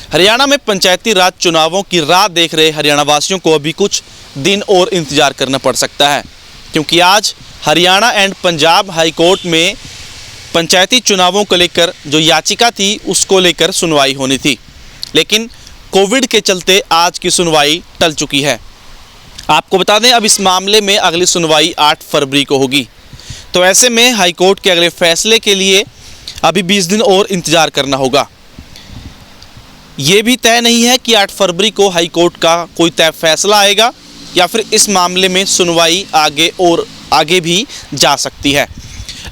हरियाणा में पंचायती राज चुनावों की राह देख रहे हरियाणा वासियों को अभी कुछ दिन और इंतजार करना पड़ सकता है, क्योंकि आज Haryana and Punjab high court में पंचायती चुनावों को लेकर जो याचिका थी उसको लेकर सुनवाई होनी थी, लेकिन कोविड के चलते आज की सुनवाई टल चुकी है। आपको बता दें, अब इस मामले में अगली सुनवाई 8 फरवरी को होगी। तो ऐसे में हाई कोर्ट के अगले फैसले के लिए अभी 20 दिन और इंतजार करना होगा। ये भी तय नहीं है कि 8 फरवरी को हाई कोर्ट का कोई तय फैसला आएगा या फिर इस मामले में सुनवाई आगे भी जा सकती है।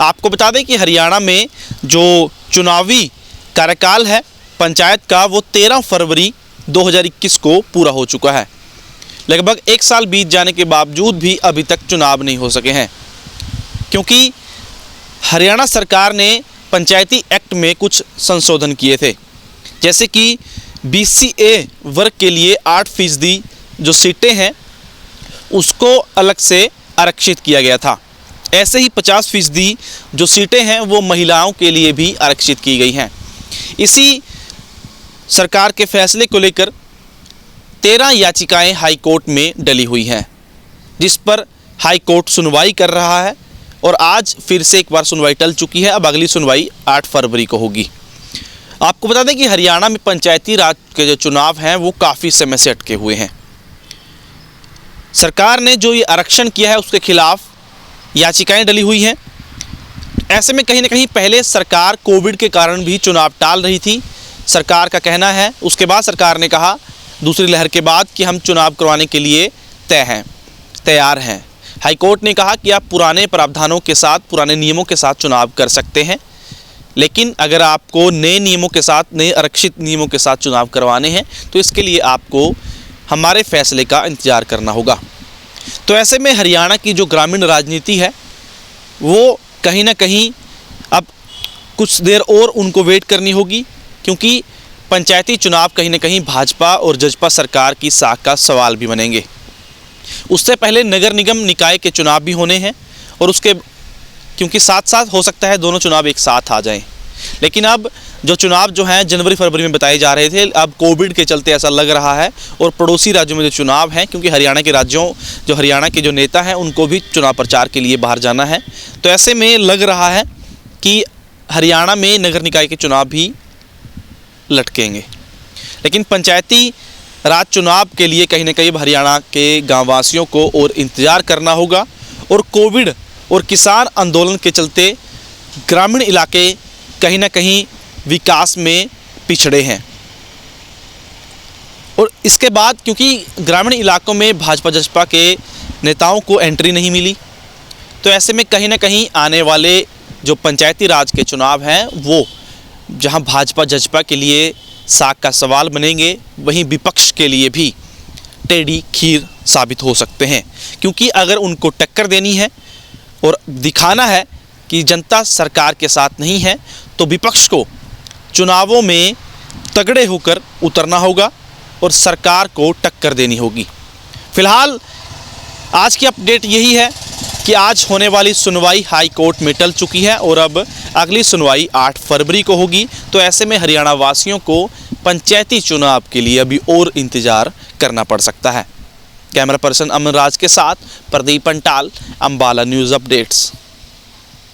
आपको बता दें कि हरियाणा में जो चुनावी कार्यकाल है पंचायत का, वो 13 फरवरी 2021 को पूरा हो चुका है। लगभग 1 साल बीत जाने के बावजूद भी अभी तक चुनाव नहीं हो सके हैं, क्योंकि हरियाणा सरकार ने पंचायती एक्ट में कुछ संशोधन किए थे, जैसे कि BCA वर्ग के लिए 8% जो सीटें हैं उसको अलग से आरक्षित किया गया था। ऐसे ही 50% जो सीटें हैं वो महिलाओं के लिए भी आरक्षित की गई हैं। इसी सरकार के फैसले को लेकर 13 याचिकाएं हाई कोर्ट में डली हुई हैं, जिस पर हाई कोर्ट सुनवाई कर रहा है और आज फिर से एक बार सुनवाई टल चुकी है। अब अगली सुनवाई 8 फरवरी को होगी। आपको बता दें कि हरियाणा में पंचायती राज के जो चुनाव हैं वो काफ़ी समय से अटके हुए हैं। सरकार ने जो ये आरक्षण किया है उसके खिलाफ याचिकाएं डली हुई हैं। ऐसे में कहीं ना कहीं पहले सरकार कोविड के कारण भी चुनाव टाल रही थी, सरकार का कहना है। उसके बाद सरकार ने कहा दूसरी लहर के बाद कि हम चुनाव करवाने के लिए तैयार हैं। हाई कोर्ट ने कहा कि आप पुराने प्रावधानों के साथ, पुराने नियमों के साथ चुनाव कर सकते हैं, लेकिन अगर आपको नए नियमों के साथ, नए आरक्षित नियमों के साथ चुनाव करवाने हैं तो इसके लिए आपको हमारे फैसले का इंतज़ार करना होगा। तो ऐसे में हरियाणा की जो ग्रामीण राजनीति है वो कहीं ना कहीं अब कुछ देर और उनको वेट करनी होगी, क्योंकि पंचायती चुनाव कहीं ना कहीं भाजपा और जजपा सरकार की साख का सवाल भी बनेंगे। उससे पहले नगर निगम निकाय के चुनाव भी होने हैं और उसके क्योंकि साथ साथ हो सकता है दोनों चुनाव एक साथ आ जाएं। लेकिन अब जो चुनाव जो हैं जनवरी फरवरी में बताए जा रहे थे, अब कोविड के चलते ऐसा लग रहा है और पड़ोसी राज्यों में जो चुनाव हैं, क्योंकि हरियाणा के जो नेता हैं उनको भी चुनाव प्रचार के लिए बाहर जाना है, तो ऐसे में लग रहा है कि हरियाणा में नगर निकाय के चुनाव भी लटकेंगे। लेकिन पंचायती राज चुनाव के लिए कहीं ना कहीं हरियाणा के गाँववासियों को और इंतज़ार करना होगा। और कोविड और किसान आंदोलन के चलते ग्रामीण इलाके कहीं ना कहीं विकास में पिछड़े हैं, और इसके बाद क्योंकि ग्रामीण इलाकों में भाजपा जजपा के नेताओं को एंट्री नहीं मिली, तो ऐसे में कहीं ना कहीं आने वाले जो पंचायती राज के चुनाव हैं वो जहां भाजपा जजपा के लिए साख का सवाल बनेंगे, वहीं विपक्ष के लिए भी टेढ़ी खीर साबित हो सकते हैं। क्योंकि अगर उनको टक्कर देनी है और दिखाना है कि जनता सरकार के साथ नहीं है, तो विपक्ष को चुनावों में तगड़े होकर उतरना होगा और सरकार को टक्कर देनी होगी। फिलहाल आज की अपडेट यही है कि आज होने वाली सुनवाई हाई कोर्ट में टल चुकी है और अब अगली सुनवाई 8 फरवरी को होगी। तो ऐसे में हरियाणा वासियों को पंचायती चुनाव के लिए अभी और इंतज़ार करना पड़ सकता है। कैमरा पर्सन अमन राज के साथ प्रदीप पंटाल, अंबाला न्यूज़ अपडेट्स।